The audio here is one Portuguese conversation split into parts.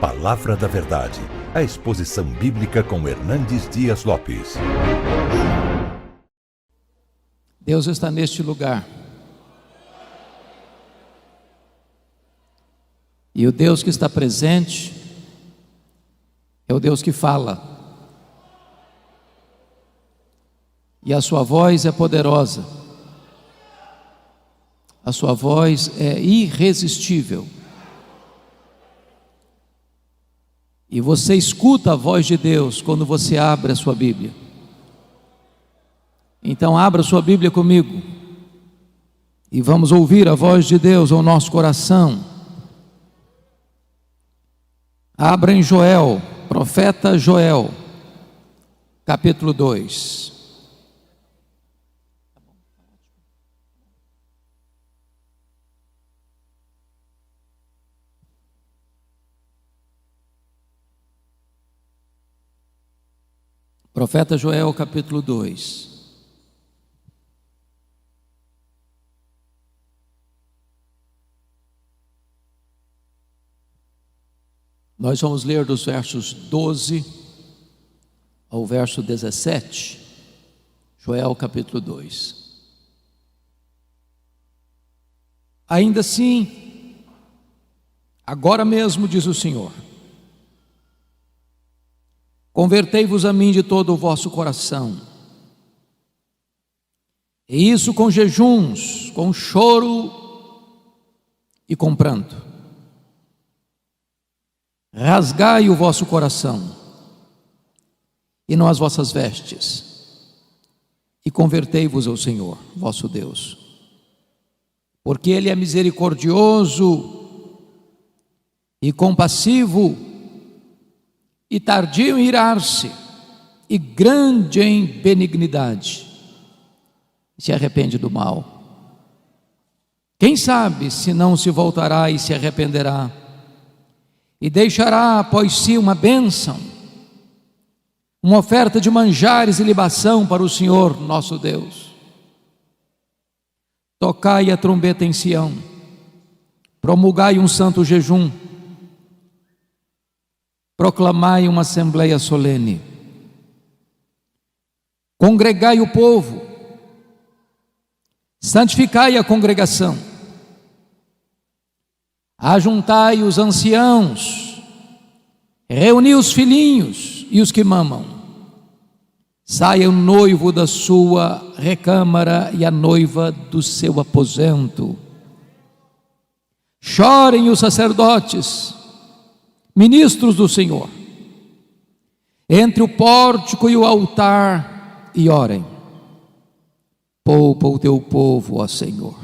Palavra da Verdade, a exposição bíblica com Hernandes Dias Lopes. Deus está neste lugar. E o Deus que está presente é o Deus que fala. E a sua voz é poderosa. A sua voz é irresistível. E você escuta a voz de Deus quando você abre a sua Bíblia. Então abra sua Bíblia comigo e vamos ouvir a voz de Deus ao nosso coração. Abra em Joel, profeta Joel, capítulo 2. Profeta Joel, capítulo 2. Nós vamos ler dos versos 12 ao verso 17. Joel, capítulo 2. Ainda assim, agora mesmo, diz o Senhor, convertei-vos a mim de todo o vosso coração, e isso com jejuns, com choro e com pranto. Rasgai o vosso coração, e não as vossas vestes, e convertei-vos ao Senhor, vosso Deus, porque Ele é misericordioso e compassivo, e tardio em irar-se, e grande em benignidade, se arrepende do mal. Quem sabe se não se voltará e se arrependerá, e deixará após si uma bênção, uma oferta de manjares e libação para o Senhor nosso Deus. Tocai a trombeta em Sião, promulgai um santo jejum, proclamai uma assembleia solene, congregai o povo, santificai a congregação, ajuntai os anciãos, reuni os filhinhos e os que mamam. Saia o noivo da sua recâmara e a noiva do seu aposento. Chorem os sacerdotes, ministros do Senhor, entre o pórtico e o altar, e orem. Poupa o teu povo, ó Senhor,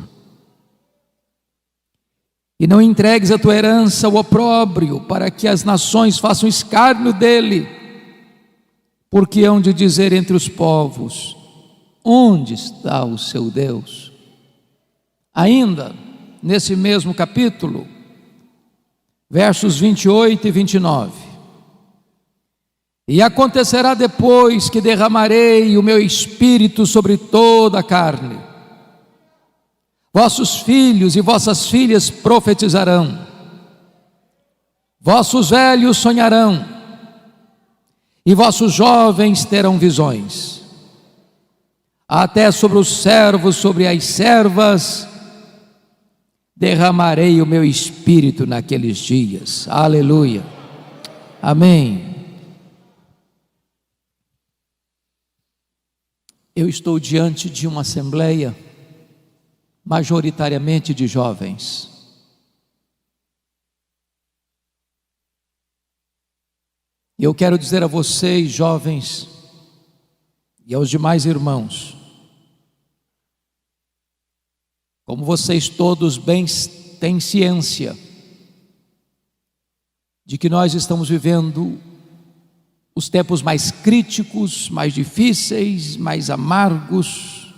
e não entregues a tua herança ao opróbrio, para que as nações façam escárnio dele, porque hão de dizer entre os povos: onde está o seu Deus? Ainda nesse mesmo capítulo, versos 28 e 29. E acontecerá depois que derramarei o meu espírito sobre toda a carne. Vossos filhos e vossas filhas profetizarão, vossos velhos sonharão, e vossos jovens terão visões. Até sobre os servos, sobre as servas, derramarei o meu espírito naqueles dias. Aleluia. Amém. Eu estou diante de uma assembleia majoritariamente de jovens. E eu quero dizer a vocês, jovens, e aos demais irmãos, como vocês todos bem têm ciência de que nós estamos vivendo os tempos mais críticos, mais difíceis, mais amargos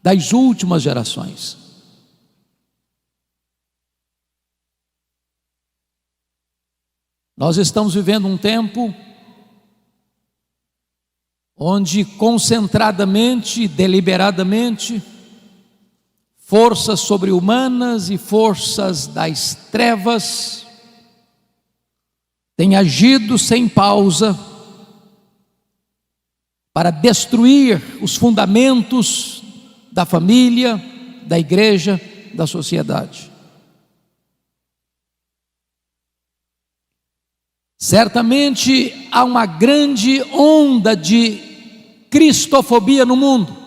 das últimas gerações. Nós estamos vivendo um tempo onde concentradamente, deliberadamente, forças sobre-humanas e forças das trevas, tem agido sem pausa para destruir os fundamentos da família, da igreja, da sociedade. Certamente há uma grande onda de cristofobia no mundo.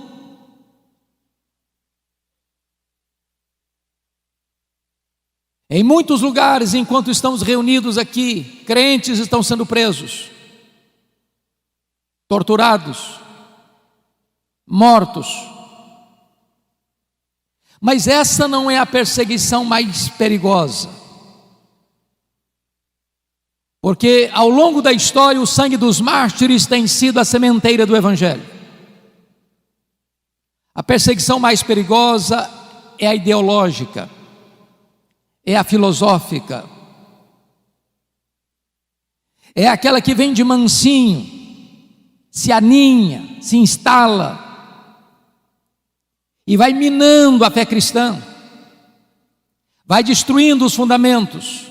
Em muitos lugares, enquanto estamos reunidos aqui, crentes estão sendo presos, torturados, mortos. Mas essa não é a perseguição mais perigosa, porque ao longo da história o sangue dos mártires tem sido a sementeira do Evangelho. A perseguição mais perigosa é a ideológica, é a filosófica, é aquela que vem de mansinho, se aninha, se instala e vai minando a fé cristã, vai destruindo os fundamentos.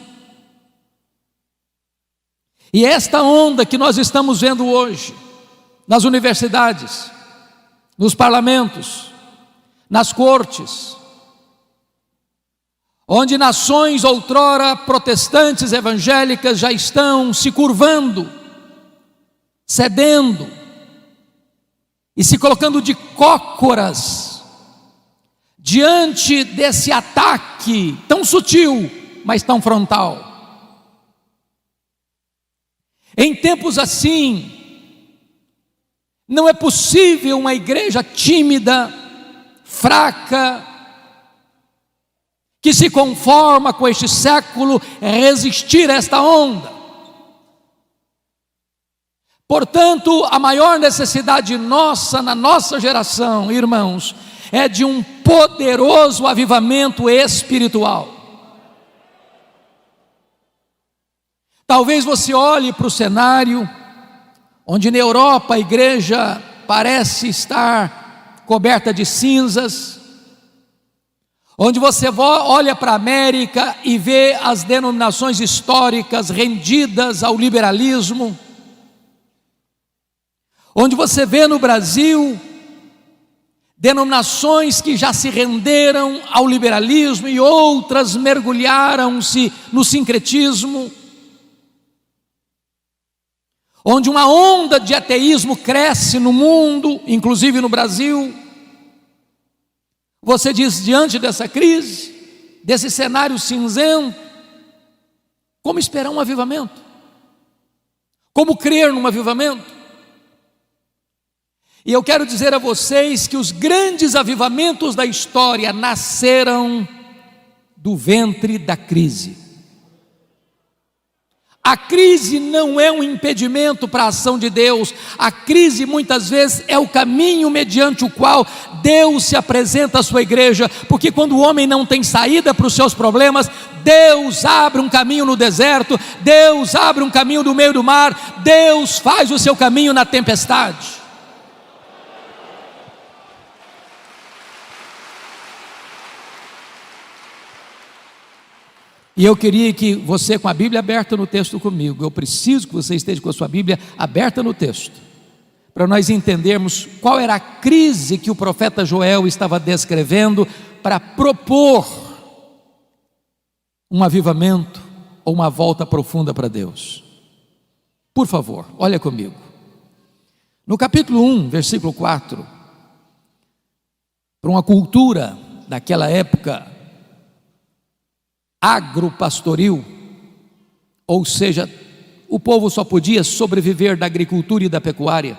E esta onda que nós estamos vendo hoje, nas universidades, nos parlamentos, nas cortes, onde nações outrora protestantes evangélicas já estão se curvando, cedendo e se colocando de cócoras diante desse ataque tão sutil, mas tão frontal. Em tempos assim, não é possível uma igreja tímida, fraca, que se conforma com este século, resistir a esta onda. Portanto, a maior necessidade nossa, na nossa geração, irmãos, é de um poderoso avivamento espiritual. Talvez você olhe para o cenário, onde na Europa a igreja parece estar coberta de cinzas, onde você olha para a América e vê as denominações históricas rendidas ao liberalismo, onde você vê no Brasil denominações que já se renderam ao liberalismo e outras mergulharam-se no sincretismo, onde uma onda de ateísmo cresce no mundo, inclusive no Brasil. Você diz, diante dessa crise, desse cenário cinzento, como esperar um avivamento? Como crer num avivamento? E eu quero dizer a vocês que os grandes avivamentos da história nasceram do ventre da crise. A crise não é um impedimento para a ação de Deus. A crise muitas vezes é o caminho mediante o qual Deus se apresenta à sua igreja, porque quando o homem não tem saída para os seus problemas, Deus abre um caminho no deserto, Deus abre um caminho no meio do mar, Deus faz o seu caminho na tempestade. E eu queria que você, com a Bíblia aberta no texto comigo, eu preciso que você esteja com a sua Bíblia aberta no texto, para nós entendermos qual era a crise que o profeta Joel estava descrevendo para propor um avivamento ou uma volta profunda para Deus. Por favor, olha comigo. No capítulo 1, versículo 4, para uma cultura daquela época agropastoril, ou seja, o povo só podia sobreviver da agricultura e da pecuária.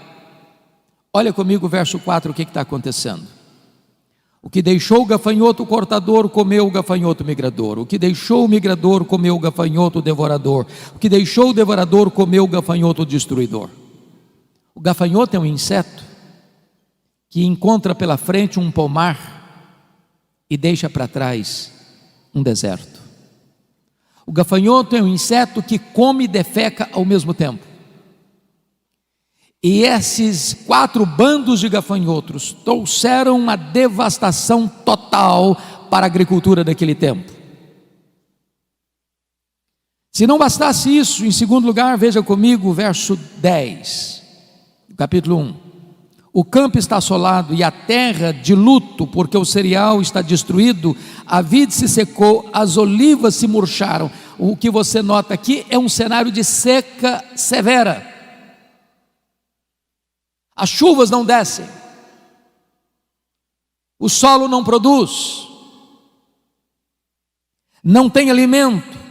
Olha comigo o verso 4, o que está acontecendo? O que deixou o gafanhoto cortador, comeu o gafanhoto migrador. O que deixou o migrador, comeu o gafanhoto devorador. O que deixou o devorador, comeu o gafanhoto destruidor. O gafanhoto é um inseto que encontra pela frente um pomar e deixa para trás um deserto. O gafanhoto é um inseto que come e defeca ao mesmo tempo. E esses 4 bandos de gafanhotos trouxeram uma devastação total para a agricultura daquele tempo. Se não bastasse isso, em segundo lugar, veja comigo o verso 10, do capítulo 1. O campo está assolado e a terra de luto, porque o cereal está destruído, a vide se secou, as olivas se murcharam. O que você nota aqui é um cenário de seca severa. As chuvas não descem, o solo não produz, não tem alimento,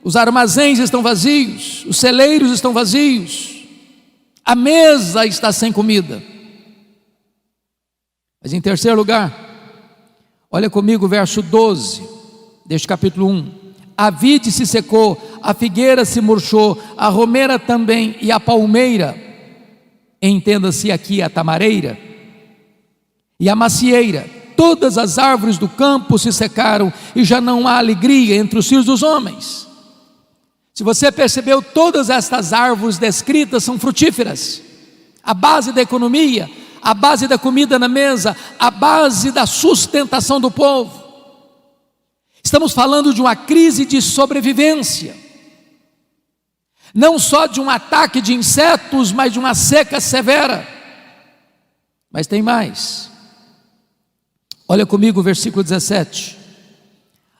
os armazéns estão vazios, os celeiros estão vazios, a mesa está sem comida. Mas em terceiro lugar, olha comigo o verso 12 deste capítulo 1. A vide se secou, a figueira se murchou, a romeira também e a palmeira, entenda-se aqui a tamareira, e a macieira, todas as árvores do campo se secaram e já não há alegria entre os filhos dos homens. Se você percebeu, todas estas árvores descritas são frutíferas, a base da economia, a base da comida na mesa, a base da sustentação do povo. Estamos falando de uma crise de sobrevivência, não só de um ataque de insetos, mas de uma seca severa. Mas tem mais. Olha comigo o versículo 17.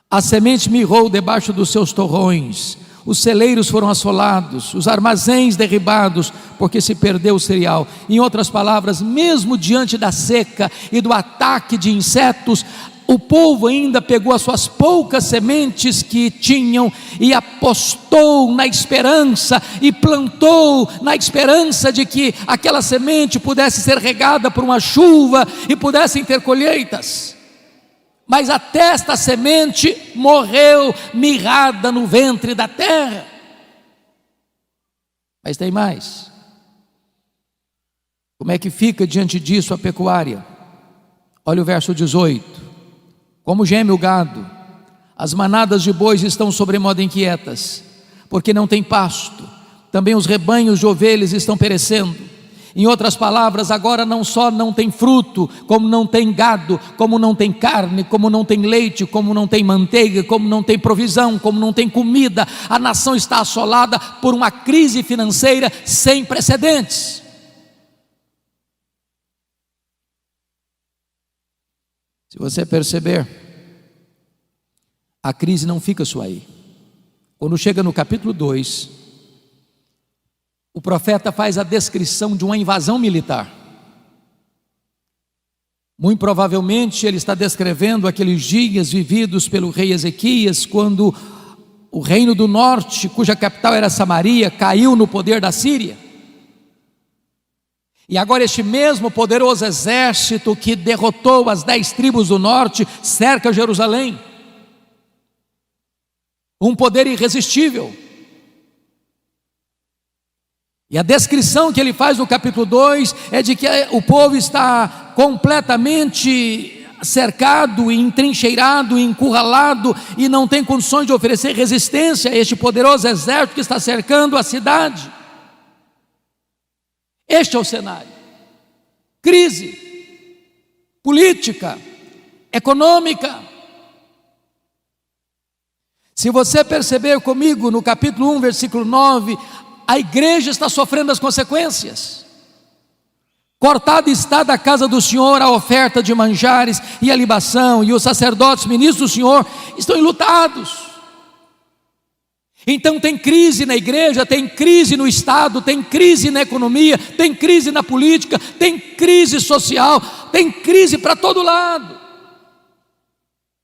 A semente mirrou debaixo dos seus torrões, os celeiros foram assolados, os armazéns derribados, porque se perdeu o cereal. Em outras palavras, mesmo diante da seca e do ataque de insetos, o povo ainda pegou as suas poucas sementes que tinham e apostou na esperança e plantou na esperança de que aquela semente pudesse ser regada por uma chuva e pudessem ter colheitas. Mas até esta semente morreu mirrada no ventre da terra. Mas tem mais. Como é que fica diante disso a pecuária? Olha o verso 18. Como geme o gado, as manadas de bois estão sobremodo inquietas, porque não tem pasto, também os rebanhos de ovelhas estão perecendo. Em outras palavras, agora não só não tem fruto, como não tem gado, como não tem carne, como não tem leite, como não tem manteiga, como não tem provisão, como não tem comida. A nação está assolada por uma crise financeira sem precedentes. Se você perceber, a crise não fica só aí. Quando chega no capítulo 2, o profeta faz a descrição de uma invasão militar. Muito provavelmente ele está descrevendo aqueles dias vividos pelo rei Ezequias, quando o reino do norte, cuja capital era Samaria, caiu no poder da Síria. E agora este mesmo poderoso exército que derrotou as 10 tribos do norte, cerca Jerusalém. Um poder irresistível. E a descrição que ele faz no capítulo 2 é de que o povo está completamente cercado, entrincheirado, encurralado e não tem condições de oferecer resistência a este poderoso exército que está cercando a cidade. Este é o cenário. Crise política, econômica. Se você perceber comigo no capítulo 1, versículo 9, a igreja está sofrendo as consequências. Cortada está da casa do Senhor a oferta de manjares e a libação, e os sacerdotes, ministros do Senhor, estão enlutados. Então tem crise na igreja, tem crise no Estado, tem crise na economia, tem crise na política, tem crise social, tem crise para todo lado.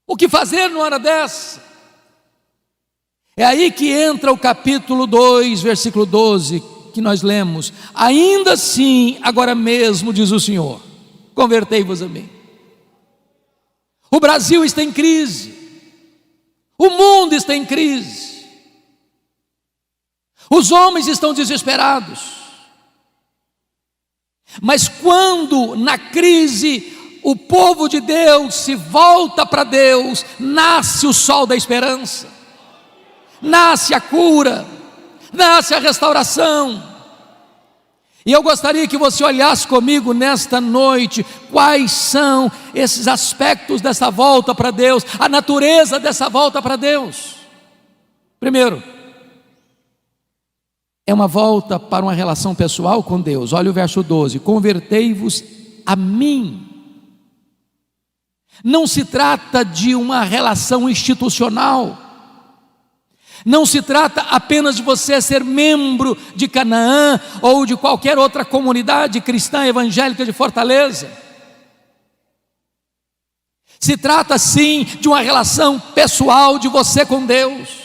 O que fazer numa hora dessa? É aí que entra o capítulo 2, versículo 12, que nós lemos. Ainda assim, agora mesmo, diz o Senhor, convertei-vos a mim. O Brasil está em crise, o mundo está em crise, os homens estão desesperados. Mas quando na crise o povo de Deus se volta para Deus, nasce o sol da esperança, nasce a cura, nasce a restauração. E eu gostaria que você olhasse comigo nesta noite, quais são esses aspectos dessa volta para Deus, a natureza dessa volta para Deus. Primeiro, é uma volta para uma relação pessoal com Deus. Olha o verso 12: convertei-vos a mim. Não se trata de uma relação institucional, não se trata apenas de você ser membro de Canaã ou de qualquer outra comunidade cristã evangélica de Fortaleza. Se trata sim de uma relação pessoal de você com Deus,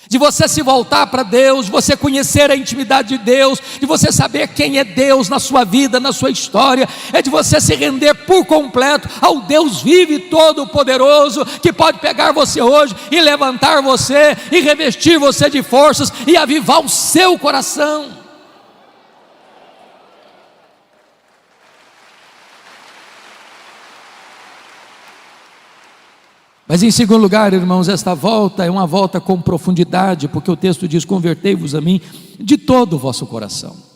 de você se voltar para Deus, de você conhecer a intimidade de Deus, de você saber quem é Deus na sua vida, na sua história. É de você se render por completo ao Deus vivo e todo-poderoso, que pode pegar você hoje e levantar você, e revestir você de forças, e avivar o seu coração. Mas em segundo lugar, irmãos, esta volta é uma volta com profundidade, porque o texto diz: convertei-vos a mim de todo o vosso coração.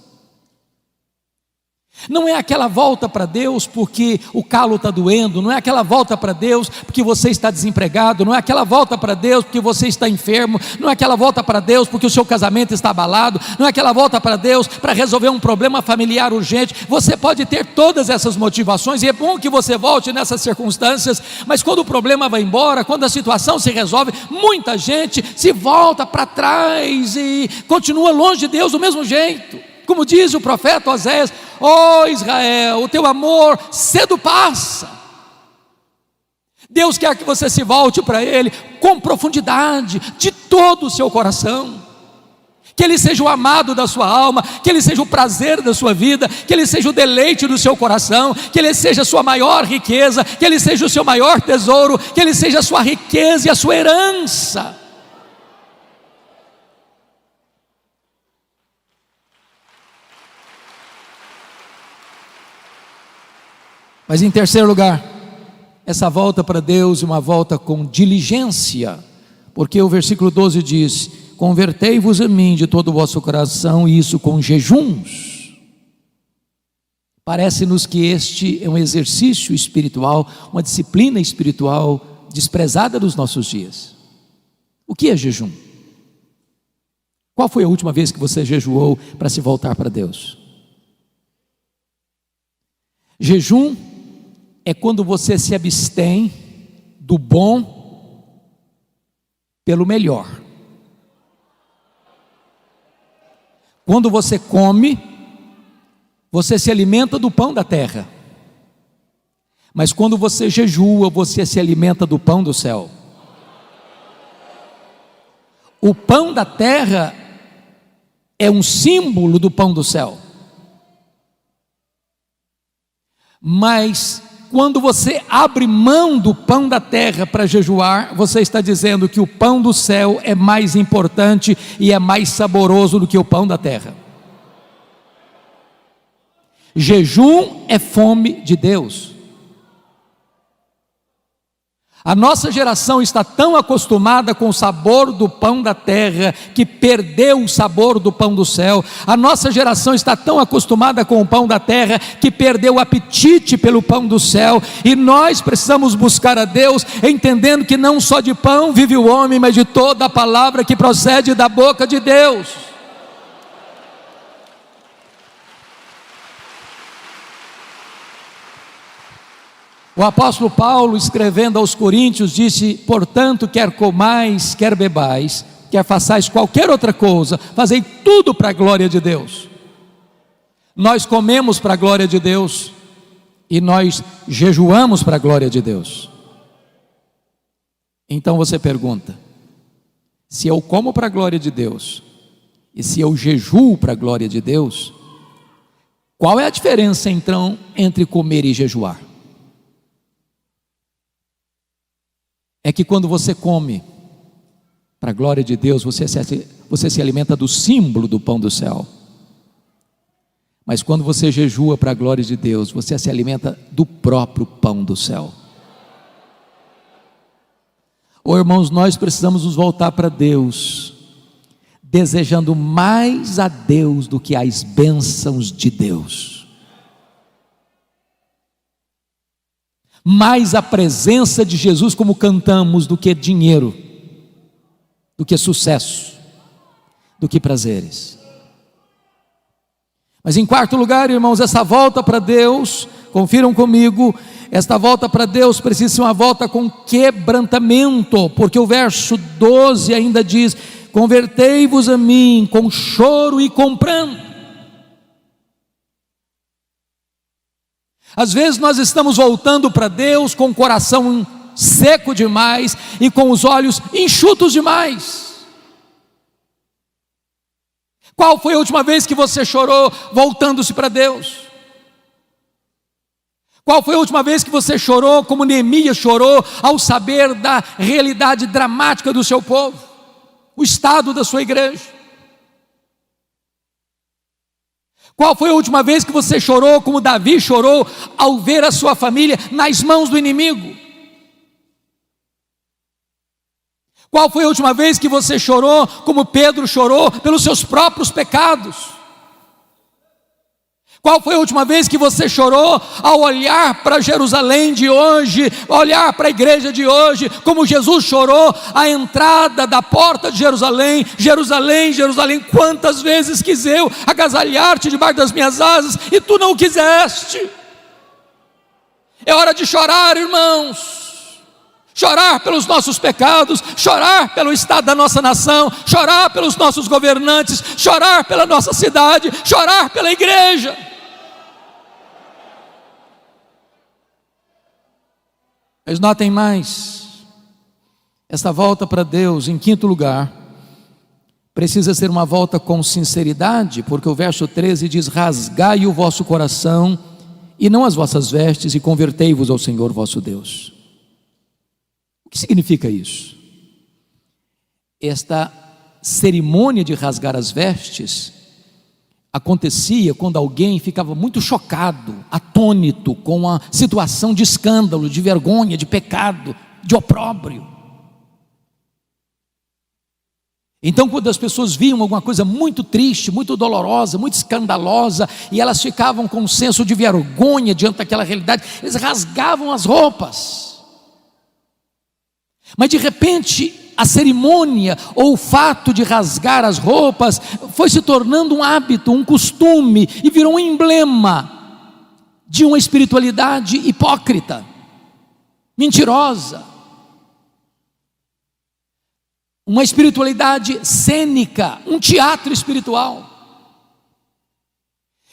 Não é aquela volta para Deus porque o calo está doendo, não é aquela volta para Deus porque você está desempregado, não é aquela volta para Deus porque você está enfermo, não é aquela volta para Deus porque o seu casamento está abalado, não é aquela volta para Deus para resolver um problema familiar urgente. Você pode ter todas essas motivações, e é bom que você volte nessas circunstâncias, mas quando o problema vai embora, quando a situação se resolve, muita gente se volta para trás e continua longe de Deus do mesmo jeito. Como diz o profeta Oséias: ó Israel, o teu amor cedo passa. Deus quer que você se volte para Ele com profundidade, de todo o seu coração. Que Ele seja o amado da sua alma, que Ele seja o prazer da sua vida, que Ele seja o deleite do seu coração, que Ele seja a sua maior riqueza, que Ele seja o seu maior tesouro, que Ele seja a sua riqueza e a sua herança. Mas em terceiro lugar, essa volta para Deus é uma volta com diligência, porque o versículo 12 diz: convertei-vos a mim de todo o vosso coração, e isso com jejuns. Parece-nos que este é um exercício espiritual, uma disciplina espiritual desprezada dos nossos dias. O que é jejum? Qual foi a última vez que você jejuou para se voltar para Deus? Jejum é quando você se abstém do bom pelo melhor. Quando você come, você se alimenta do pão da terra. Mas quando você jejua, você se alimenta do pão do céu. O pão da terra é um símbolo do pão do céu. Mas quando você abre mão do pão da terra para jejuar, você está dizendo que o pão do céu é mais importante e é mais saboroso do que o pão da terra. Jejum é fome de Deus. A nossa geração está tão acostumada com o sabor do pão da terra que perdeu o sabor do pão do céu. A nossa geração está tão acostumada com o pão da terra que perdeu o apetite pelo pão do céu. E nós precisamos buscar a Deus, entendendo que não só de pão vive o homem, mas de toda a palavra que procede da boca de Deus. O apóstolo Paulo, escrevendo aos Coríntios, disse: portanto, quer comais, quer bebais, quer façais qualquer outra coisa, fazei tudo para a glória de Deus. Nós comemos para a glória de Deus e nós jejuamos para a glória de Deus. Então você pergunta: se eu como para a glória de Deus e se eu jejuo para a glória de Deus, qual é a diferença então entre comer e jejuar? É que quando você come para a glória de Deus, você se alimenta do símbolo do pão do céu. Mas quando você jejua para a glória de Deus, você se alimenta do próprio pão do céu. Oh, irmãos, nós precisamos nos voltar para Deus, desejando mais a Deus do que as bênçãos de Deus. Mais a presença de Jesus, como cantamos, do que dinheiro, do que sucesso, do que prazeres. Mas em quarto lugar, irmãos, essa volta para Deus, confiram comigo, esta volta para Deus precisa ser uma volta com quebrantamento, porque o verso 12 ainda diz: convertei-vos a mim com choro e com pranto. Às vezes nós estamos voltando para Deus com o coração seco demais e com os olhos enxutos demais. Qual foi a última vez que você chorou voltando-se para Deus? Qual foi a última vez que você chorou como Neemias chorou ao saber da realidade dramática do seu povo, o estado da sua igreja? Qual foi a última vez que você chorou como Davi chorou ao ver a sua família nas mãos do inimigo? Qual foi a última vez que você chorou como Pedro chorou pelos seus próprios pecados? Qual foi a última vez que você chorou ao olhar para Jerusalém de hoje, olhar para a igreja de hoje, como Jesus chorou à entrada da porta de Jerusalém? Jerusalém, Jerusalém, quantas vezes quis eu agasalhar-te debaixo das minhas asas e tu não quiseste. É hora de chorar, irmãos. Chorar pelos nossos pecados, chorar pelo estado da nossa nação, chorar pelos nossos governantes, chorar pela nossa cidade, chorar pela igreja. Mas notem mais, esta volta para Deus, em quinto lugar, precisa ser uma volta com sinceridade, porque o verso 13 diz: rasgai o vosso coração e não as vossas vestes, e convertei-vos ao Senhor vosso Deus. O que significa isso? Esta cerimônia de rasgar as vestes acontecia quando alguém ficava muito chocado, atônito com a situação de escândalo, de vergonha, de pecado, de opróbrio. Então, quando as pessoas viam alguma coisa muito triste, muito dolorosa, muito escandalosa, e elas ficavam com um senso de vergonha diante daquela realidade, eles rasgavam as roupas. Mas de repente a cerimônia ou o fato de rasgar as roupas foi se tornando um hábito, um costume, e virou um emblema de uma espiritualidade hipócrita, mentirosa, uma espiritualidade cênica, um teatro espiritual.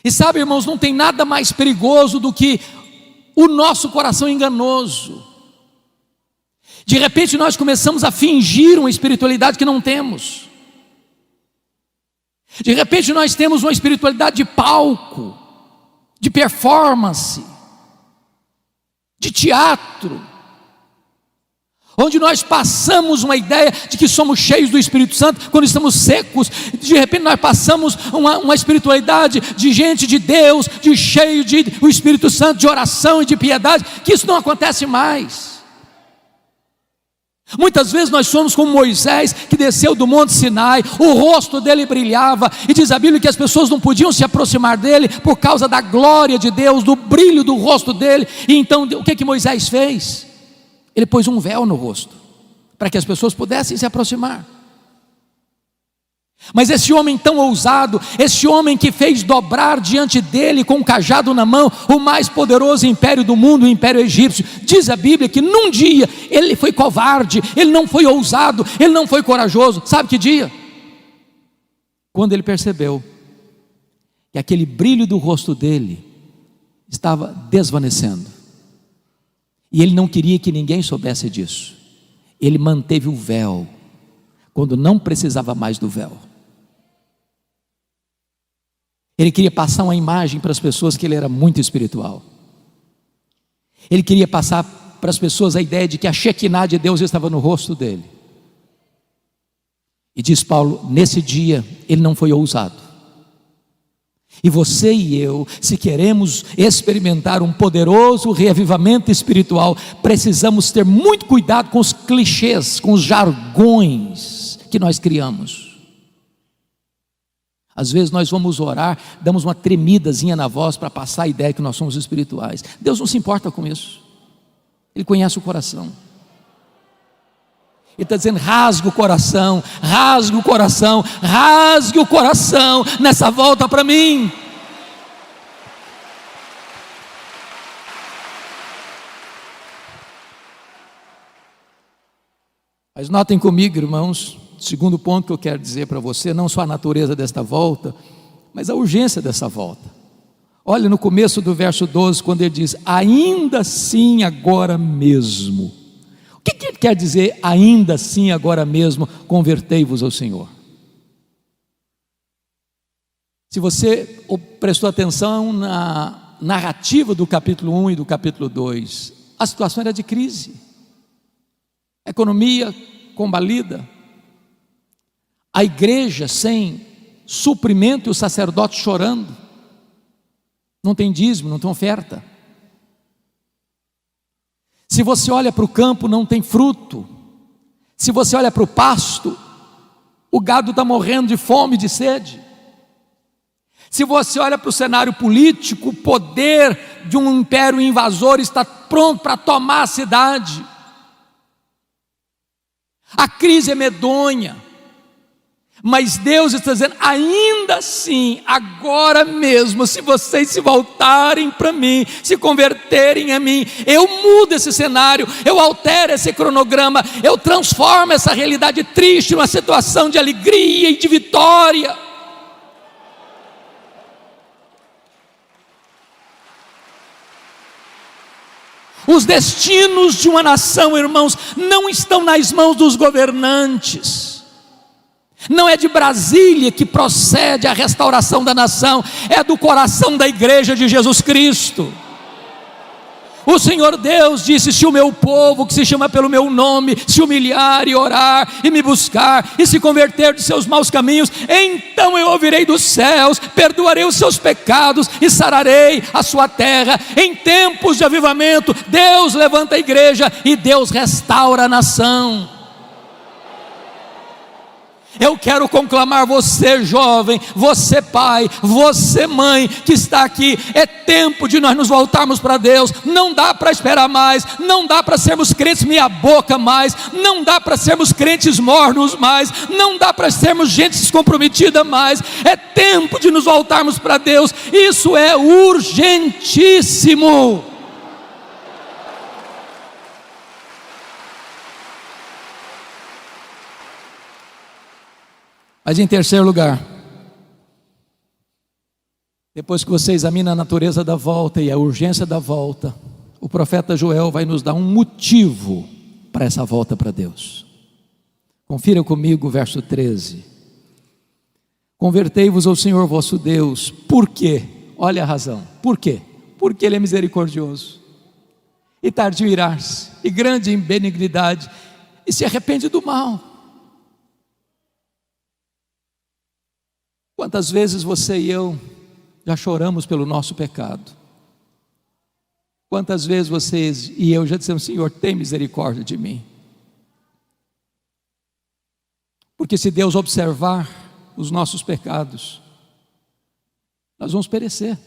E sabe, irmãos, não tem nada mais perigoso do que o nosso coração enganoso. De repente nós começamos a fingir uma espiritualidade que não temos. De repente nós temos uma espiritualidade de palco, de performance, de teatro, onde nós passamos uma ideia de que somos cheios do Espírito Santo quando estamos secos. De repente nós passamos uma espiritualidade de gente de Deus, de cheio do Espírito Santo, de oração e de piedade, que isso não acontece mais. Muitas vezes nós somos como Moisés, que desceu do Monte Sinai, o rosto dele brilhava, e diz a Bíblia que as pessoas não podiam se aproximar dele por causa da glória de Deus, do brilho do rosto dele. E então o que Moisés fez? Ele pôs um véu no rosto, para que as pessoas pudessem se aproximar. Mas esse homem tão ousado, esse homem que fez dobrar diante dele com um cajado na mão o mais poderoso império do mundo, o império egípcio, diz a Bíblia que num dia ele foi covarde, ele não foi ousado, ele não foi corajoso. Sabe que dia? Quando ele percebeu que aquele brilho do rosto dele estava desvanecendo, e ele não queria que ninguém soubesse disso. Ele manteve o véu quando não precisava mais do véu. Ele queria passar uma imagem para as pessoas que ele era muito espiritual. Ele queria passar para as pessoas a ideia de que a Shekinah de Deus estava no rosto dele. E diz Paulo, nesse dia ele não foi ousado. E você e eu, se queremos experimentar um poderoso reavivamento espiritual, precisamos ter muito cuidado com os clichês, com os jargões que nós criamos. Às vezes nós vamos orar, damos uma tremidazinha na voz para passar a ideia que nós somos espirituais. Deus não se importa com isso. Ele conhece o coração. Ele está dizendo: rasgue o coração, rasgue o coração, rasgue o coração nessa volta para mim. Mas notem comigo, irmãos, segundo ponto que eu quero dizer para você, não só a natureza desta volta, mas a urgência dessa volta. Olha no começo do verso 12, quando ele diz: ainda assim agora mesmo. O que ele quer dizer, ainda assim agora mesmo, convertei-vos ao Senhor? Se você prestou atenção na narrativa do capítulo 1 e do capítulo 2, a situação era de crise, a economia combalida, a igreja sem suprimento e os sacerdotes chorando, não tem dízimo, não tem oferta. Se você olha para o campo, não tem fruto. Se você olha para o pasto, o gado está morrendo de fome e de sede. Se você olha para o cenário político, o poder de um império invasor está pronto para tomar a cidade. A crise é medonha, mas Deus está dizendo: ainda assim, agora mesmo, se vocês se voltarem para mim, se converterem a mim, eu mudo esse cenário, eu altero esse cronograma, eu transformo essa realidade triste numa situação de alegria e de vitória. Os destinos de uma nação, irmãos, não estão nas mãos dos governantes. Não é de Brasília que procede a restauração da nação, é do coração da igreja de Jesus Cristo. O Senhor Deus disse: se o meu povo, que se chama pelo meu nome, se humilhar e orar e me buscar e se converter de seus maus caminhos, então eu ouvirei dos céus, perdoarei os seus pecados e sararei a sua terra. Em tempos de avivamento, Deus levanta a igreja e Deus restaura a nação. Eu quero conclamar você, jovem, você pai, você mãe que está aqui. É tempo de nós nos voltarmos para Deus. Não dá para esperar mais, não dá para sermos crentes meia boca mais, não dá para sermos crentes mornos mais, não dá para sermos gente descomprometida mais. É tempo de nos voltarmos para Deus. Isso é urgentíssimo. Mas em terceiro lugar, depois que você examina a natureza da volta e a urgência da volta, o profeta Joel vai nos dar um motivo para essa volta para Deus. Confira comigo o verso 13. Convertei-vos ao Senhor vosso Deus. Por quê? Olha a razão. Por quê? Porque Ele é misericordioso e tardio em irar-se, e grande em benignidade, e se arrepende do mal. Quantas vezes você e eu já choramos pelo nosso pecado? Quantas vezes vocês e eu já dissemos: Senhor, tem misericórdia de mim? Porque se Deus observar os nossos pecados, nós vamos perecer.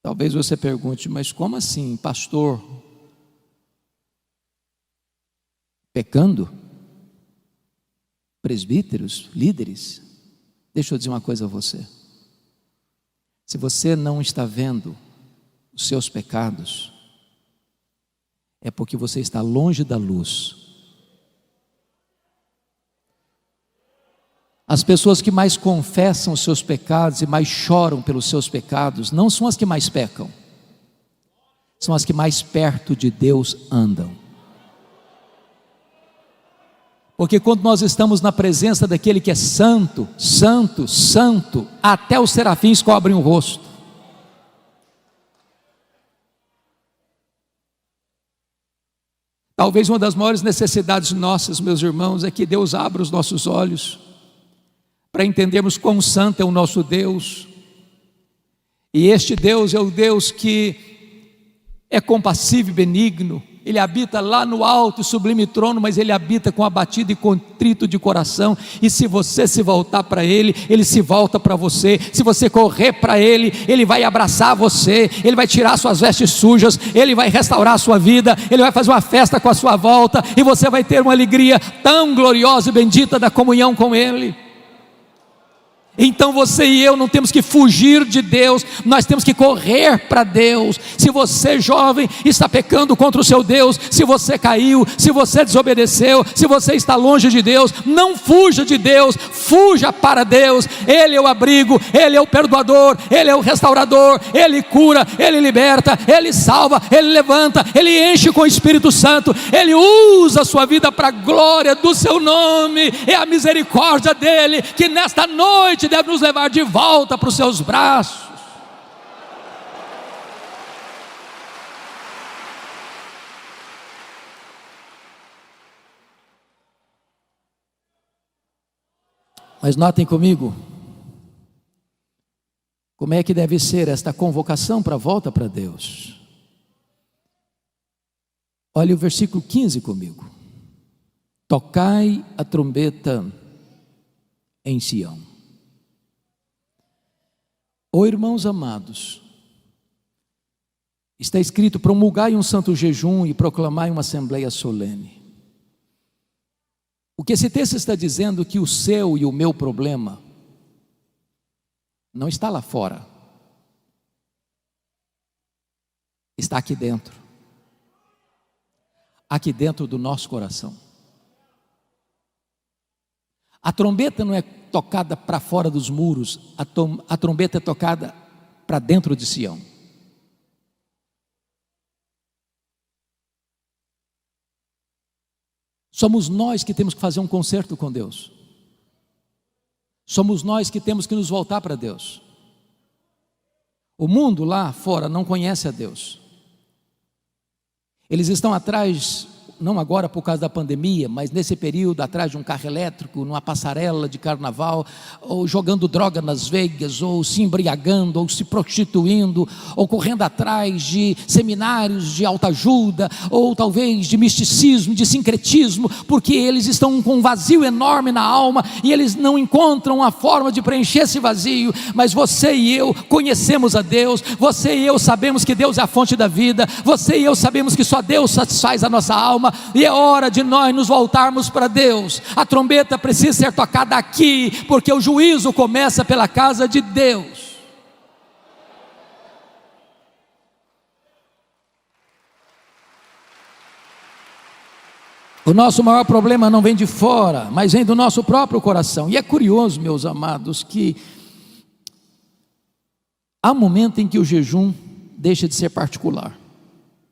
Talvez você pergunte: mas como assim, pastor? Pecando? Presbíteros, líderes? Deixa eu dizer uma coisa a você. Se você não está vendo os seus pecados, é porque você está longe da luz. As pessoas que mais confessam os seus pecados e mais choram pelos seus pecados não são as que mais pecam, são as que mais perto de Deus andam. Porque quando nós estamos na presença daquele que é santo, santo, santo, até os serafins cobrem o rosto. Talvez uma das maiores necessidades nossas, meus irmãos, é que Deus abra os nossos olhos para entendermos quão santo é o nosso Deus. E este Deus é o Deus que é compassivo e benigno, Ele habita lá no alto e sublime trono, mas Ele habita com abatido e contrito de coração. E se você se voltar para Ele, Ele se volta para você. Se você correr para Ele, Ele vai abraçar você, Ele vai tirar suas vestes sujas, Ele vai restaurar a sua vida, Ele vai fazer uma festa com a sua volta, e você vai ter uma alegria tão gloriosa e bendita da comunhão com Ele. Então você e eu não temos que fugir de Deus, nós temos que correr para Deus. Se você, jovem, está pecando contra o seu Deus, se você caiu, se você desobedeceu, se você está longe de Deus, não fuja de Deus, fuja para Deus. Ele é o abrigo, Ele é o perdoador, Ele é o restaurador, Ele cura, Ele liberta, Ele salva, Ele levanta, Ele enche com o Espírito Santo, Ele usa a sua vida para a glória do seu nome. É a misericórdia dEle que nesta noite deve nos levar de volta para os seus braços. Mas notem comigo, como é que deve ser esta convocação para a volta para Deus. Olha o versículo 15 comigo. Tocai a trombeta em Sião. Oh, irmãos amados, está escrito: promulgai um santo jejum e proclamai uma assembleia solene. O que esse texto está dizendo é que o seu e o meu problema não está lá fora, está aqui dentro do nosso coração. A trombeta não é tocada para fora dos muros, a trombeta é tocada para dentro de Sião. Somos nós que temos que fazer um concerto com Deus. Somos nós que temos que nos voltar para Deus. O mundo lá fora não conhece a Deus. Eles estão atrás, não agora por causa da pandemia, mas nesse período atrás de um carro elétrico, numa passarela de carnaval, ou jogando droga nas veias, ou se embriagando, ou se prostituindo, ou correndo atrás de seminários de autoajuda, ou talvez de misticismo, de sincretismo, porque eles estão com um vazio enorme na alma, e eles não encontram uma forma de preencher esse vazio. Mas você e eu conhecemos a Deus, você e eu sabemos que Deus é a fonte da vida, você e eu sabemos que só Deus satisfaz a nossa alma, e é hora de nós nos voltarmos para Deus. A trombeta precisa ser tocada aqui, porque o juízo começa pela casa de Deus. O nosso maior problema não vem de fora, mas vem do nosso próprio coração. E é curioso, meus amados, que há um momento em que o jejum deixa de ser particular.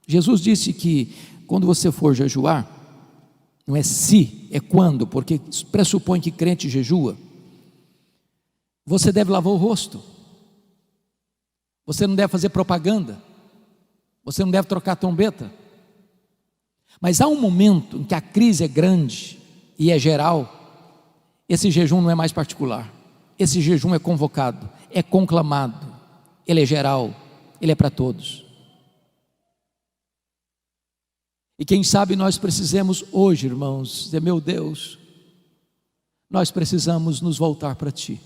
Jesus disse que quando você for jejuar, não é se, é quando, porque pressupõe que crente jejua. Você deve lavar o rosto, você não deve fazer propaganda, você não deve trocar trombeta. Mas há um momento em que a crise é grande e é geral. Esse jejum não é mais particular, esse jejum é convocado, é conclamado, ele é geral, ele é para todos. E quem sabe nós precisamos hoje, irmãos, dizer: meu Deus, nós precisamos nos voltar para Ti.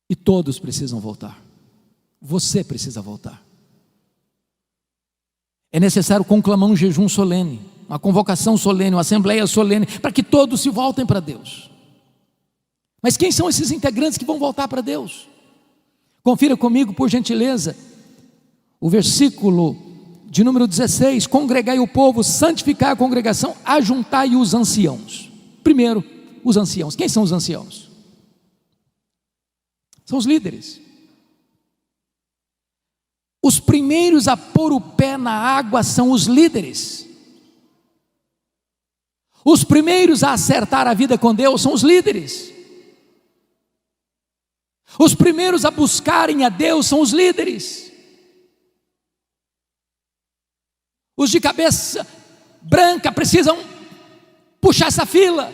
E todos precisam voltar. Você precisa voltar. É necessário conclamar um jejum solene, uma convocação solene, uma assembleia solene, para que todos se voltem para Deus. Mas quem são esses integrantes que vão voltar para Deus? Confira comigo, por gentileza, o versículo de número 16: congregai o povo, santificai a congregação, ajuntai os anciãos. Primeiro, os anciãos. Quem são os anciãos? São os líderes. Os primeiros a pôr o pé na água são os líderes. Os primeiros a acertar a vida com Deus são os líderes. Os primeiros a buscarem a Deus são os líderes. Os de cabeça branca precisam puxar essa fila.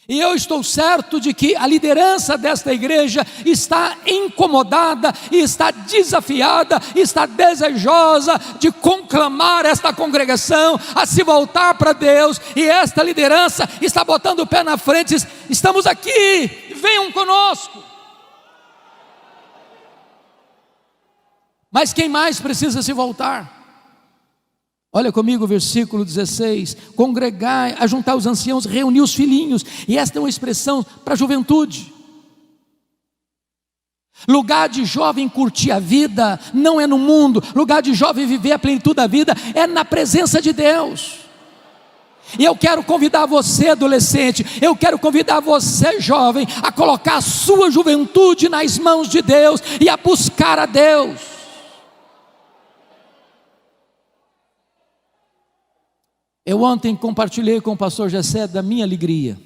E eu estou certo de que a liderança desta igreja está incomodada, está desafiada, está desejosa de conclamar esta congregação a se voltar para Deus. E esta liderança está botando o pé na frente, diz: estamos aqui, venham conosco. Mas quem mais precisa se voltar? Olha comigo o versículo 16: congregai, ajuntar os anciãos, reunir os filhinhos. E esta é uma expressão para a juventude. Lugar de jovem curtir a vida não é no mundo. Lugar de jovem viver a plenitude da vida é na presença de Deus. E eu quero convidar você, adolescente, eu quero convidar você, jovem, a colocar a sua juventude nas mãos de Deus e a buscar a Deus. Eu ontem compartilhei com o pastor Gessé da minha alegria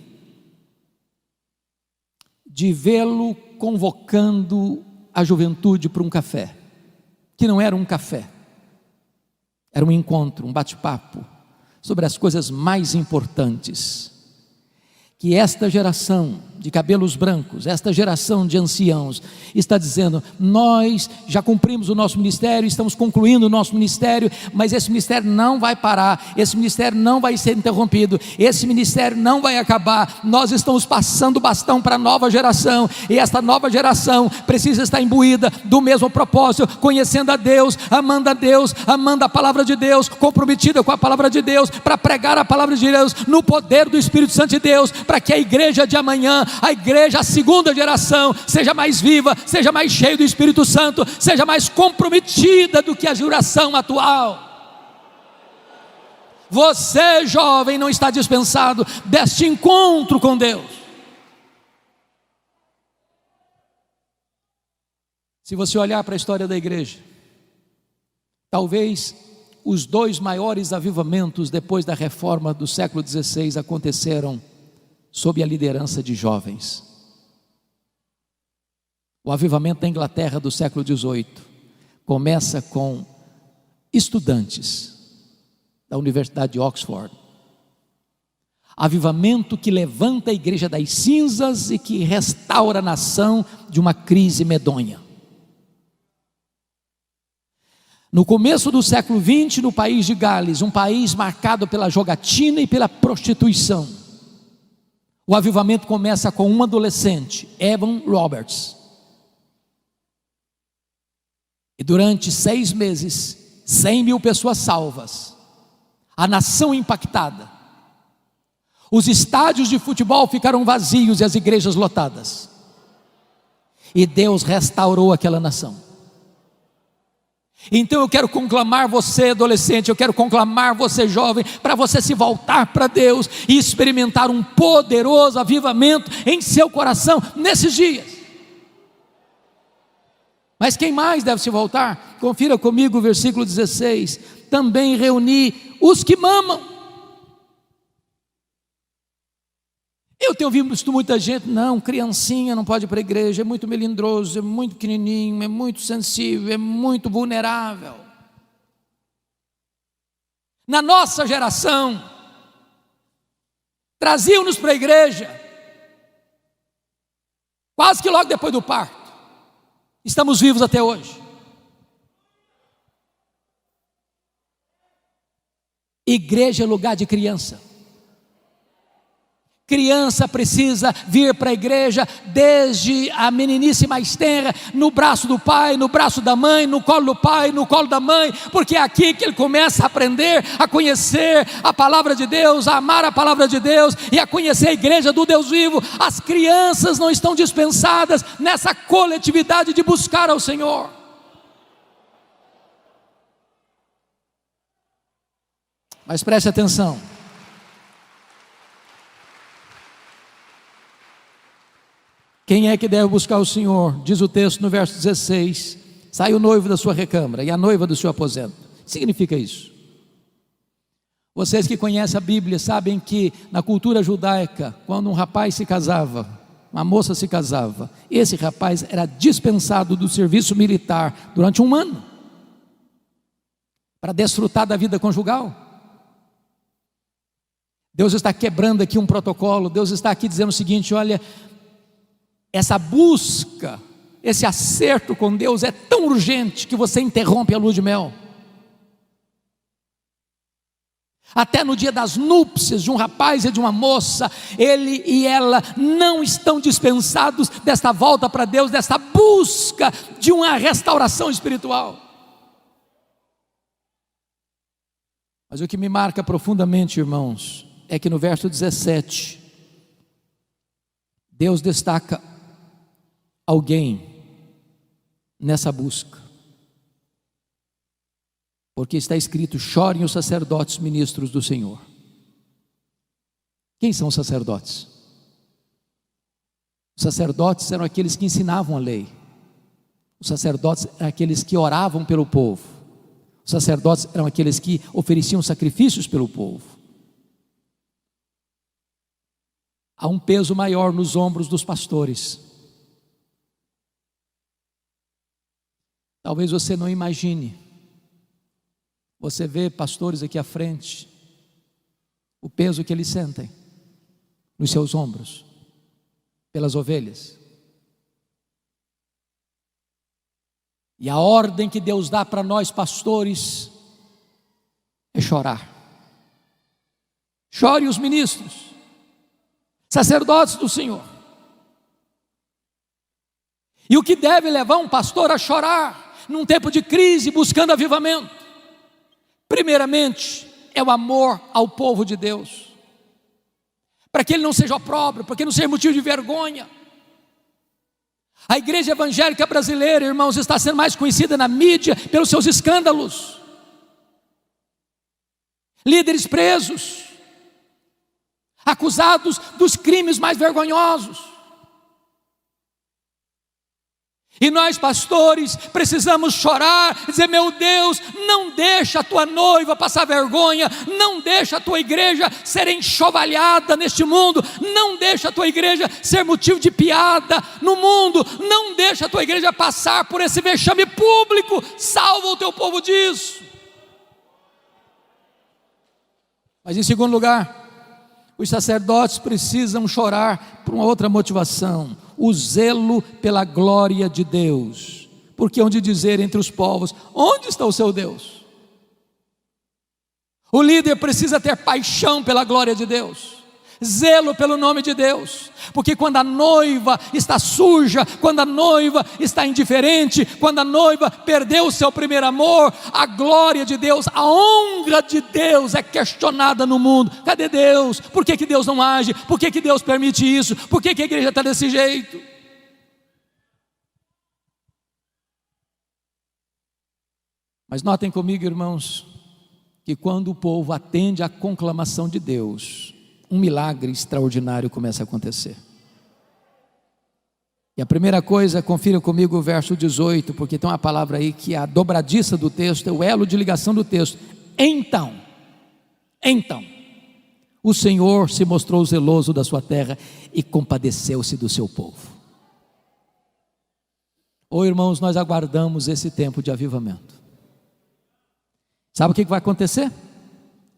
de vê-lo convocando a juventude para um café, que não era um café, era um encontro, um bate-papo sobre as coisas mais importantes que esta geração de cabelos brancos, esta geração de anciãos está dizendo: nós já cumprimos o nosso ministério, estamos concluindo o nosso ministério, mas esse ministério não vai parar, esse ministério não vai ser interrompido, esse ministério não vai acabar. Nós estamos passando o bastão para a nova geração, e esta nova geração precisa estar imbuída do mesmo propósito, conhecendo a Deus, amando a palavra de Deus, comprometida com a palavra de Deus, para pregar a palavra de Deus no poder do Espírito Santo de Deus, para que a igreja de amanhã, a igreja, a segunda geração, seja mais viva, seja mais cheia do Espírito Santo, seja mais comprometida do que a geração atual. Você, jovem, não está dispensado deste encontro com Deus. Se você olhar para a história da igreja, talvez os dois maiores avivamentos depois da reforma do século XVI aconteceram sob a liderança de jovens. O avivamento da Inglaterra do século XVIII começa com estudantes da Universidade de Oxford. Avivamento que levanta a igreja das cinzas e que restaura a nação de uma crise medonha. No começo do século XX, no país de Gales, um país marcado pela jogatina e pela prostituição, o avivamento começa com um adolescente, Evan Roberts. E durante 6 meses, 100.000 pessoas salvas, a nação impactada, os estádios de futebol ficaram vazios e as igrejas lotadas, e Deus restaurou aquela nação. Então eu quero conclamar você, adolescente, eu quero conclamar você, jovem, para você se voltar para Deus e experimentar um poderoso avivamento em seu coração nesses dias. Mas quem mais deve se voltar? Confira comigo o versículo 16: também reuni os que mamam. Eu tenho visto muita gente: não, criancinha não pode ir para a igreja, é muito melindroso, é muito pequenininho, é muito sensível, é muito vulnerável. Na nossa geração, traziam-nos para a igreja, quase que logo depois do parto. Estamos vivos até hoje. Igreja é lugar de criança. Criança precisa vir para a igreja desde a meninice mais tenra, no braço do pai, no braço da mãe, no colo do pai, no colo da mãe, porque é aqui que ele começa a aprender, a conhecer a palavra de Deus, a amar a palavra de Deus e a conhecer a igreja do Deus vivo. As crianças não estão dispensadas nessa coletividade de buscar ao Senhor. Mas preste atenção. Quem é que deve buscar o Senhor? Diz o texto no verso 16: sai o noivo da sua recâmara e a noiva do seu aposento. Significa isso. Vocês que conhecem a Bíblia sabem que na cultura judaica, quando um rapaz se casava, uma moça se casava, esse rapaz era dispensado do serviço militar durante 1 ano, para desfrutar da vida conjugal. Deus está quebrando aqui um protocolo. Deus está aqui dizendo o seguinte: olha, essa busca, esse acerto com Deus é tão urgente que você interrompe a lua de mel. Até no dia das núpcias de um rapaz e de uma moça, ele e ela não estão dispensados desta volta para Deus, desta busca de uma restauração espiritual. Mas o que me marca profundamente, irmãos, é que no verso 17, Deus destaca alguém nessa busca. Porque está escrito: chorem os sacerdotes ministros do Senhor. Quem são os sacerdotes? Os sacerdotes eram aqueles que ensinavam a lei. Os sacerdotes eram aqueles que oravam pelo povo. Os sacerdotes eram aqueles que ofereciam sacrifícios pelo povo. Há um peso maior nos ombros dos pastores. Talvez você não imagine. Você vê pastores aqui à frente, o peso que eles sentem nos seus ombros, pelas ovelhas. E a ordem que Deus dá para nós pastores é chorar. Chore os ministros, sacerdotes do Senhor. E o que deve levar um pastor a chorar num tempo de crise, buscando avivamento? Primeiramente, é o amor ao povo de Deus, para que ele não seja opróbrio, para que ele não seja motivo de vergonha. A igreja evangélica brasileira, irmãos, está sendo mais conhecida na mídia pelos seus escândalos, líderes presos, acusados dos crimes mais vergonhosos. E nós pastores precisamos chorar, dizer: meu Deus, não deixa a tua noiva passar vergonha, não deixa a tua igreja ser enxovalhada neste mundo, não deixa a tua igreja ser motivo de piada no mundo, não deixa a tua igreja passar por esse vexame público. Salva o teu povo disso. Mas em segundo lugar, os sacerdotes precisam chorar por uma outra motivação: o zelo pela glória de Deus. Porque hão de dizer entre os povos: onde está o seu Deus? O líder precisa ter paixão pela glória de Deus, zelo pelo nome de Deus. Porque quando a noiva está suja, quando a noiva está indiferente, quando a noiva perdeu o seu primeiro amor, a glória de Deus, a honra de Deus é questionada no mundo. Cadê Deus? Por que Deus não age? Por que Deus permite isso? Por que a igreja está desse jeito? Mas notem comigo, irmãos, que quando o povo atende à conclamação de Deus, um milagre extraordinário começa a acontecer. E a primeira coisa, confira comigo o verso 18, porque tem uma palavra aí que é a dobradiça do texto, é o elo de ligação do texto. Então, o Senhor se mostrou zeloso da sua terra e compadeceu-se do seu povo. Oh, irmãos, nós aguardamos esse tempo de avivamento. Sabe o que vai acontecer?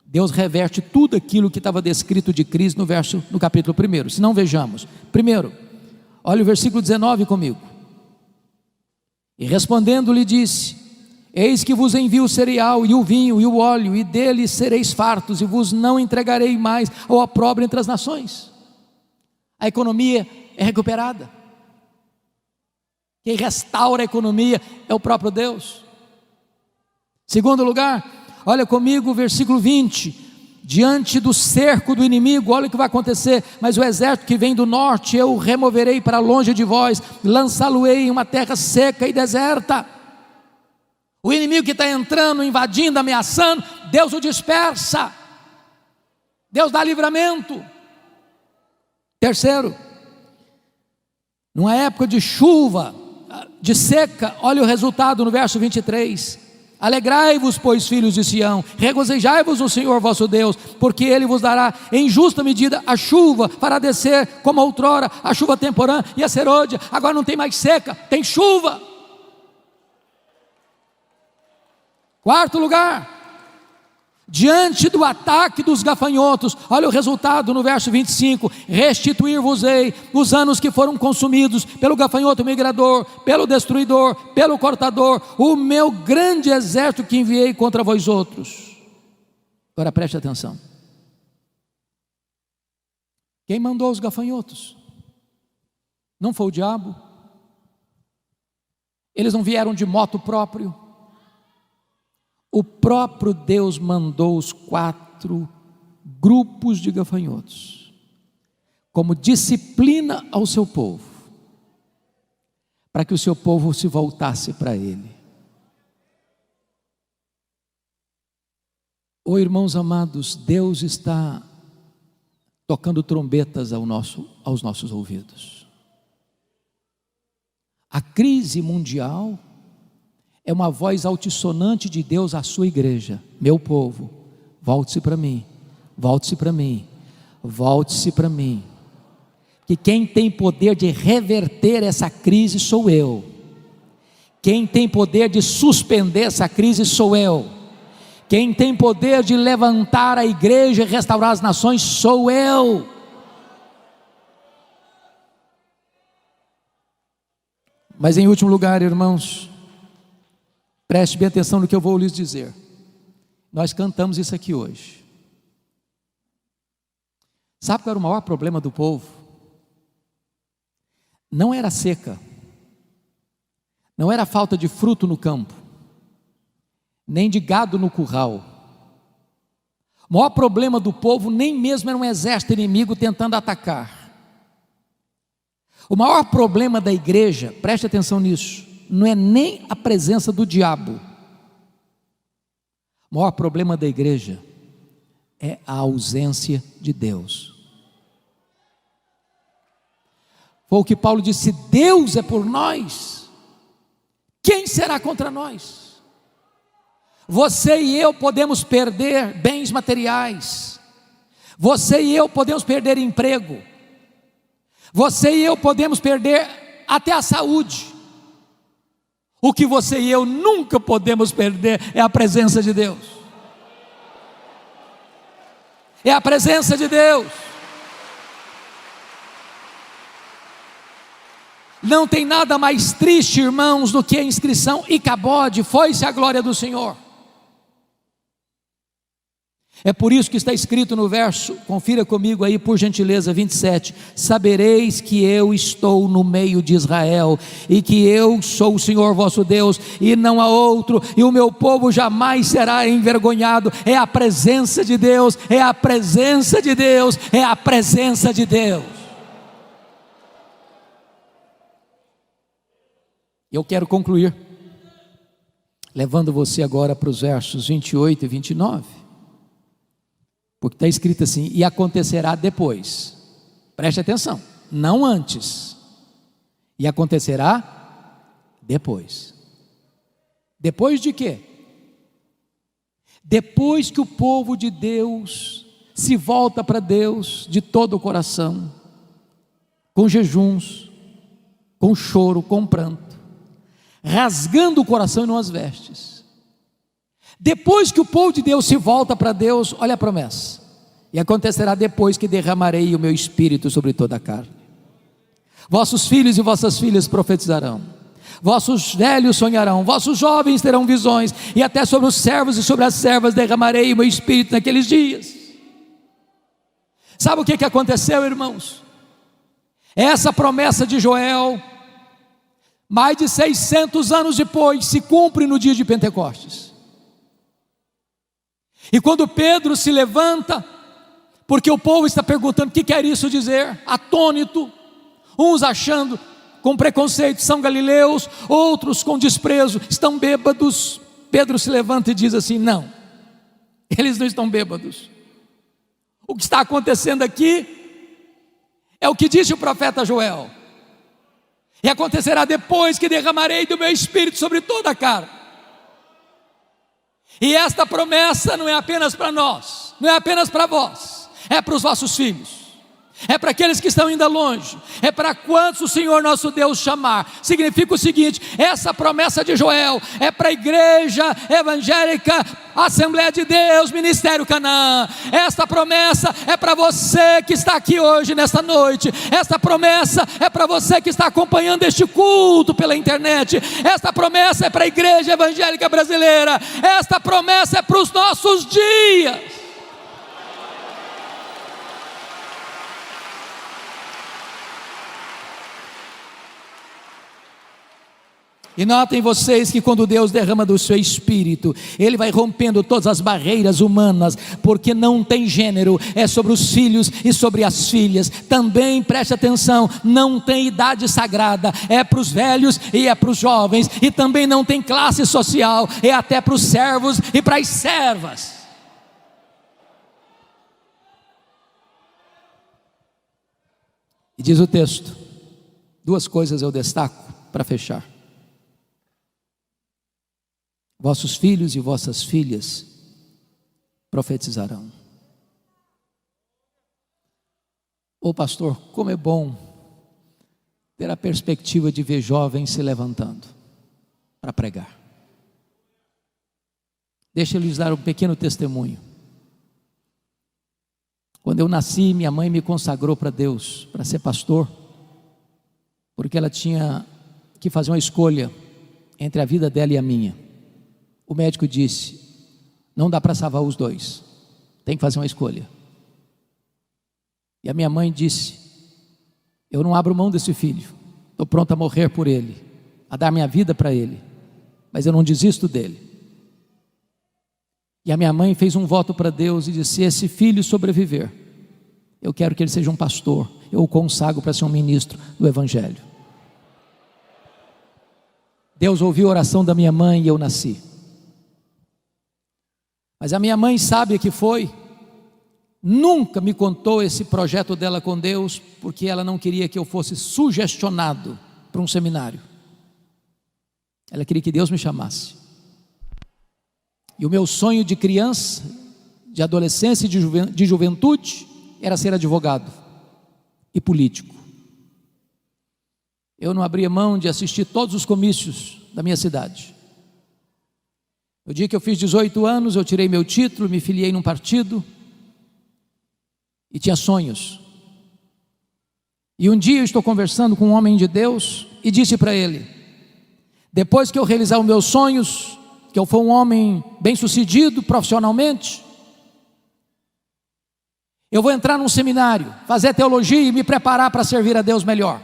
Deus reverte tudo aquilo que estava descrito de crise no capítulo 1. Se não, vejamos. Primeiro, olha o versículo 19 comigo. E respondendo lhe disse: eis que vos envio o cereal e o vinho e o óleo, e deles sereis fartos, e vos não entregarei mais ao opróbrio entre as nações. A economia é recuperada. Quem restaura a economia é o próprio Deus. Segundo lugar, olha comigo o versículo 20. Diante do cerco do inimigo, olha o que vai acontecer: mas o exército que vem do norte eu removerei para longe de vós, lançá-lo-ei em uma terra seca e deserta. O inimigo que está entrando, invadindo, ameaçando, Deus o dispersa, Deus dá livramento. Terceiro, numa época de chuva, de seca, olha o resultado no verso 23. Alegrai-vos, pois, filhos de Sião, regozijai-vos no Senhor vosso Deus, porque Ele vos dará em justa medida a chuva, fará descer como outrora a chuva temporã e a serôdia. Agora não tem mais seca, tem chuva. Quarto lugar, diante do ataque dos gafanhotos. Olha o resultado no verso 25: restituir-vos-ei os anos que foram consumidos pelo gafanhoto migrador, pelo destruidor, pelo cortador, o meu grande exército que enviei contra vós outros. Agora preste atenção. Quem mandou os gafanhotos? Não foi o diabo? Eles não vieram de moto próprio? O próprio Deus mandou os 4 grupos de gafanhotos como disciplina ao seu povo, para que o seu povo se voltasse para Ele. Oh, irmãos amados, Deus está tocando trombetas aos nossos ouvidos. A crise mundial é uma voz altissonante de Deus à sua igreja: meu povo, volte-se para mim, volte-se para mim, volte-se para mim. Que quem tem poder de reverter essa crise sou eu. Quem tem poder de suspender essa crise sou eu. Quem tem poder de levantar a igreja e restaurar as nações sou eu. Mas em último lugar, irmãos, preste bem atenção no que eu vou lhes dizer. Nós cantamos isso aqui hoje. Sabe qual era o maior problema do povo? Não era a seca, não era a falta de fruto no campo, nem de gado no curral. O maior problema do povo nem mesmo era um exército inimigo tentando atacar. O maior problema da igreja, preste atenção nisso, não é nem a presença do diabo. O maior problema da igreja é a ausência de Deus. Foi o que Paulo disse: Deus é por nós, quem será contra nós? Você e eu podemos perder bens materiais, você e eu podemos perder emprego, você e eu podemos perder até a saúde. O que você e eu nunca podemos perder é a presença de Deus. É a presença de Deus. Não tem nada mais triste, irmãos, do que a inscrição Icabode, foi-se a glória do Senhor. É por isso que está escrito no verso, confira comigo aí por gentileza, 27, sabereis que eu estou no meio de Israel, e que eu sou o Senhor vosso Deus, e não há outro, e o meu povo jamais será envergonhado. É a presença de Deus, é a presença de Deus, é a presença de Deus. Eu quero concluir, levando você agora para os versos 28 e 29, porque está escrito assim: e acontecerá depois, preste atenção, não antes, e acontecerá depois. Depois de quê? Depois que o povo de Deus se volta para Deus de todo o coração, com jejuns, com choro, com pranto, rasgando o coração e não as vestes. Depois que o povo de Deus se volta para Deus, olha a promessa: e acontecerá depois que derramarei o meu espírito sobre toda a carne. Vossos filhos e vossas filhas profetizarão, vossos velhos sonharão, vossos jovens terão visões, e até sobre os servos e sobre as servas derramarei o meu espírito naqueles dias. Sabe o que aconteceu, irmãos? Essa promessa de Joel, mais de 600 anos depois, se cumpre no dia de Pentecostes. E quando Pedro se levanta, porque o povo está perguntando o que quer isso dizer, atônito, uns achando com preconceito são galileus, outros com desprezo estão bêbados. Pedro se levanta e diz assim: não, eles não estão bêbados. O que está acontecendo aqui é o que disse o profeta Joel: e acontecerá depois que derramarei do meu espírito sobre toda a carne. E esta promessa não é apenas para nós, não é apenas para vós, é para os vossos filhos, é para aqueles que estão ainda longe, é para quantos o Senhor nosso Deus chamar. Significa o seguinte: essa promessa de Joel é para a igreja evangélica, Assembleia de Deus, Ministério Canaã. Esta promessa é para você que está aqui hoje, nesta noite. Esta promessa é para você que está acompanhando este culto pela internet. Esta promessa é para a igreja evangélica brasileira. Esta promessa é para os nossos dias. E notem vocês que quando Deus derrama do seu Espírito, Ele vai rompendo todas as barreiras humanas, porque não tem gênero, é sobre os filhos e sobre as filhas. Também preste atenção, não tem idade sagrada, é para os velhos e é para os jovens. E também não tem classe social, é até para os servos e para as servas. E diz o texto, duas coisas eu destaco para fechar: vossos filhos e vossas filhas profetizarão. Ô pastor, como é bom ter a perspectiva de ver jovens se levantando para pregar. Deixa eu lhes dar um pequeno testemunho. Quando eu nasci, minha mãe me consagrou para Deus, para ser pastor, porque ela tinha que fazer uma escolha entre a vida dela e a minha. O médico disse: não dá para salvar os dois, tem que fazer uma escolha. E a minha mãe disse: eu não abro mão desse filho, estou pronto a morrer por ele, a dar minha vida para ele, mas eu não desisto dele. E a minha mãe fez um voto para Deus e disse: se esse filho sobreviver, eu quero que ele seja um pastor, eu o consagro para ser um ministro do Evangelho. Deus ouviu a oração da minha mãe e eu nasci. Mas a minha mãe, sábia que foi, nunca me contou esse projeto dela com Deus, porque ela não queria que eu fosse sugestionado para um seminário. Ela queria que Deus me chamasse. E o meu sonho de criança, de adolescência e de juventude era ser advogado e político. Eu não abria mão de assistir todos os comícios da minha cidade. No dia que eu fiz 18 anos, eu tirei meu título, me filiei num partido e tinha sonhos. E um dia eu estou conversando com um homem de Deus e disse para ele: depois que eu realizar os meus sonhos, que eu for um homem bem sucedido profissionalmente, eu vou entrar num seminário, fazer teologia e me preparar para servir a Deus melhor.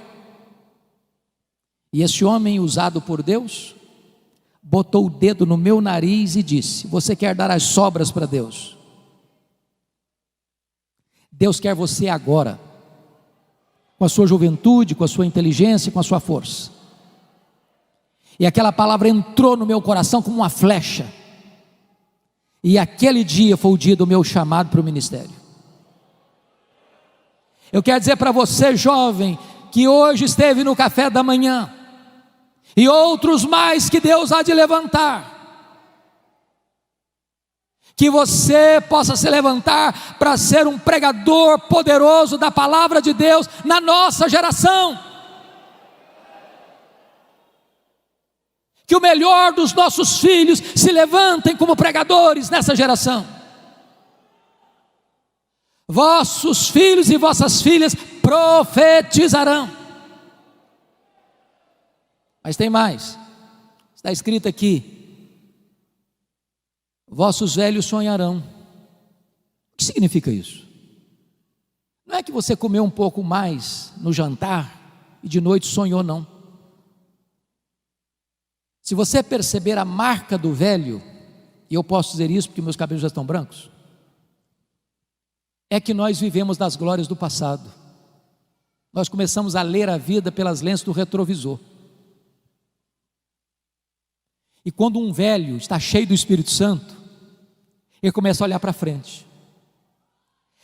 E esse homem, usado por Deus, botou o dedo no meu nariz e disse: você quer dar as sobras para Deus? Deus quer você agora, com a sua juventude, com a sua inteligência, com a sua força. E aquela palavra entrou no meu coração como uma flecha. E aquele dia foi o dia do meu chamado para o ministério. Eu quero dizer para você, jovem, que hoje esteve no café da manhã, e outros mais que Deus há de levantar, que você possa se levantar para ser um pregador poderoso da palavra de Deus na nossa geração. Que o melhor dos nossos filhos se levantem como pregadores nessa geração. Vossos filhos e vossas filhas profetizarão. Mas tem mais, está escrito aqui: vossos velhos sonharão. O que significa isso? Não é que você comeu um pouco mais no jantar e de noite sonhou, não. Se você perceber a marca do velho, e eu posso dizer isso porque meus cabelos já estão brancos, é que nós vivemos das glórias do passado. Nós começamos a ler a vida pelas lentes do retrovisor. E quando um velho está cheio do Espírito Santo, ele começa a olhar para frente,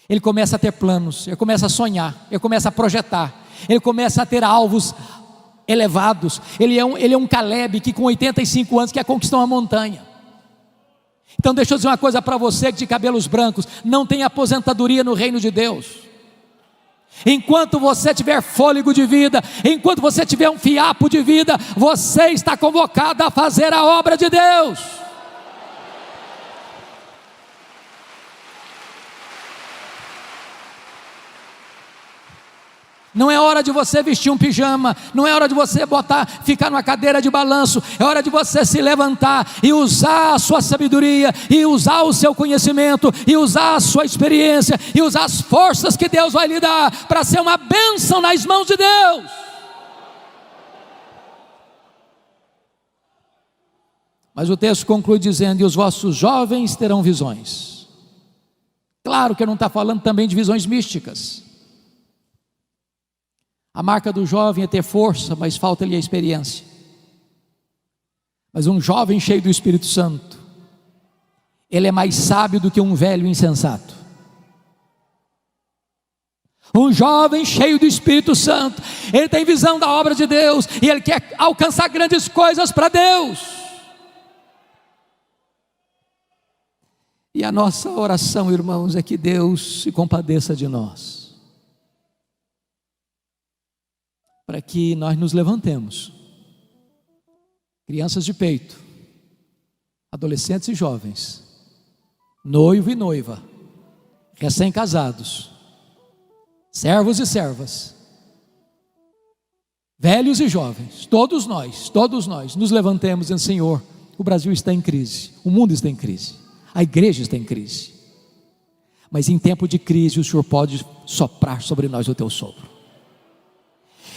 ele começa a ter planos, ele começa a sonhar, ele começa a projetar, ele começa a ter alvos elevados. Ele é um Caleb que com 85 anos quer conquistar uma montanha. Então deixa eu dizer uma coisa para você que de cabelos brancos: não tem aposentadoria no reino de Deus. Enquanto você tiver fôlego de vida, enquanto você tiver um fiapo de vida, você está convocado a fazer a obra de Deus. Não é hora de você vestir um pijama, não é hora de você ficar numa cadeira de balanço, é hora de você se levantar e usar a sua sabedoria, e usar o seu conhecimento, e usar a sua experiência, e usar as forças que Deus vai lhe dar, para ser uma bênção nas mãos de Deus. Mas o texto conclui dizendo: e os vossos jovens terão visões. Claro que não está falando também de visões místicas. A marca do jovem é ter força, mas falta-lhe a experiência. Mas um jovem cheio do Espírito Santo, ele é mais sábio do que um velho insensato. Um jovem cheio do Espírito Santo, ele tem visão da obra de Deus, e ele quer alcançar grandes coisas para Deus. E a nossa oração, irmãos, é que Deus se compadeça de nós, para que nós nos levantemos, crianças de peito, adolescentes e jovens, noivo e noiva, recém-casados, servos e servas, velhos e jovens, todos nós nos levantemos dizendo: Senhor, o Brasil está em crise, o mundo está em crise, a igreja está em crise, mas em tempo de crise o Senhor pode soprar sobre nós o teu sopro.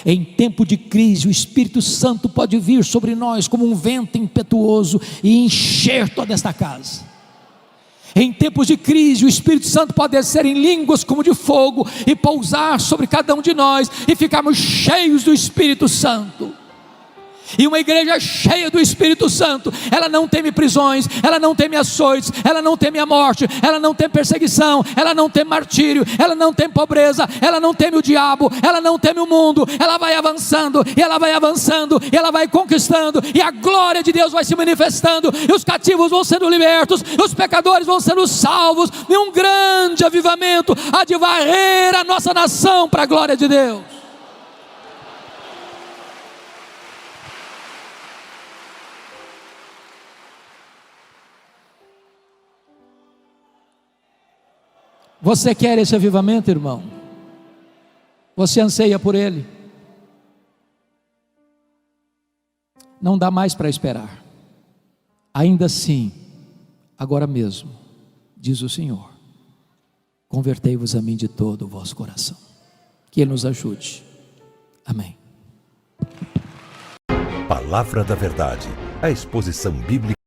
Em tempo de crise o Espírito Santo pode vir sobre nós como um vento impetuoso e encher toda esta casa. Em tempos de crise o Espírito Santo pode descer em línguas como de fogo e pousar sobre cada um de nós, e ficarmos cheios do Espírito Santo. E uma igreja cheia do Espírito Santo, ela não teme prisões, ela não teme açoites, ela não teme a morte, ela não teme perseguição, ela não teme martírio, ela não teme pobreza, ela não teme o diabo, ela não teme o mundo. Ela vai avançando, e ela vai avançando, e ela vai conquistando, e a glória de Deus vai se manifestando, e os cativos vão sendo libertos, e os pecadores vão sendo salvos, e um grande avivamento há de varrer a nossa nação para a glória de Deus. Você quer esse avivamento, irmão? Você anseia por ele? Não dá mais para esperar. Ainda assim, agora mesmo, diz o Senhor: convertei-vos a mim de todo o vosso coração. Que Ele nos ajude. Amém. Palavra da Verdade, a exposição bíblica